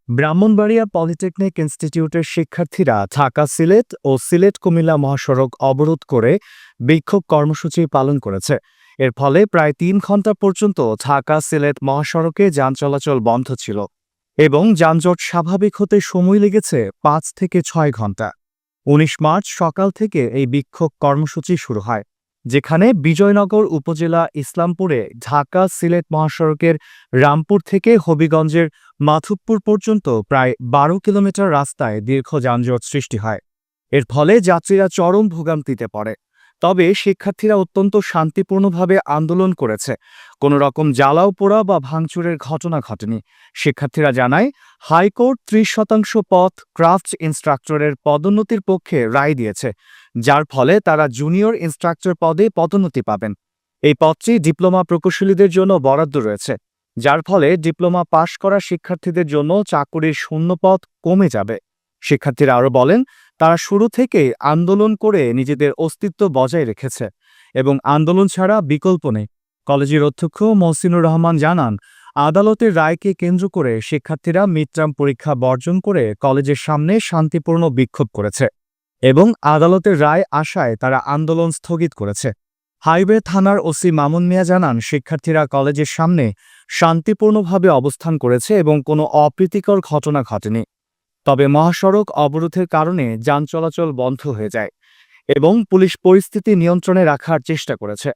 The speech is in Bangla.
ব্রাহ্মণবাড়িয়া পলিটেকনিক ইনস্টিটিউটের শিক্ষার্থীরা ঢাকা সিলেট ও সিলেট কুমিল্লা মহাসড়ক অবরোধ করে বিক্ষোভ কর্মসূচি পালন করেছে। এর ফলে প্রায় ৩ ঘণ্টা পর্যন্ত ঢাকা সিলেট মহাসড়কে যান চলাচল বন্ধ ছিল এবং যানজট স্বাভাবিক হতে সময় লেগেছে ৫ থেকে ৬ ঘণ্টা। ১৯ মার্চ সকাল থেকে এই বিক্ষোভ কর্মসূচি শুরু হয়, যেখানে বিজয়নগর উপজেলা ইসলামপুরে ঢাকা সিলেট মহাসড়কের রামপুর থেকে হবিগঞ্জের মাধবপুর পর্যন্ত প্রায় ১২ কিলোমিটার রাস্তায় দীর্ঘ যানজট সৃষ্টি হয়। এর ফলে যাত্রীরা চরম ভোগান্তিতে পড়ে। তবে শিক্ষার্থীরা অত্যন্ত শান্তিপূর্ণভাবে আন্দোলন করেছে। কোনো রকম জ্বালাও পোড়া বা ভাঙচুরের ঘটনা ঘটেনি। শিক্ষার্থীরা জানায়, হাইকোর্ট ৩০% পথ ক্রাফট ইন্সট্রাক্টরের পদোন্নতির পক্ষে রায় দিয়েছে, যার ফলে তারা জুনিয়র ইন্সট্রাক্টর পদে পদোন্নতি পাবেন। এই পদটি ডিপ্লোমা প্রকৌশলীদের জন্য বরাদ্দ রয়েছে, যার ফলে ডিপ্লোমা পাশ করা শিক্ষার্থীদের জন্য চাকুরির শূন্যপদ কমে যাবে। শিক্ষার্থীরা আরও বলেন, তারা শুরু থেকেই আন্দোলন করে নিজেদের অস্তিত্ব বজায় রেখেছে এবং আন্দোলন ছাড়া বিকল্প নেই। কলেজের অধ্যক্ষ মহসিনুর রহমান জানান, আদালতের রায়কে কেন্দ্র করে শিক্ষার্থীরা মিডটার্ম পরীক্ষা বর্জন করে কলেজের সামনে শান্তিপূর্ণ বিক্ষোভ করেছে এবং আদালতের রায় আশায় তারা আন্দোলন স্থগিত করেছে। হাইওয়ে থানার ওসি মামুন মিয়া জানান, শিক্ষার্থীরা কলেজের সামনে শান্তিপূর্ণভাবে অবস্থান করেছে এবং কোনো অপ্রীতিকর ঘটনা ঘটেনি। তবে মহাসড়ক অবরোধের কারণে যান চলাচল বন্ধ হয়ে যায় এবং পুলিশ পরিস্থিতি নিয়ন্ত্রণে রাখার চেষ্টা করেছে।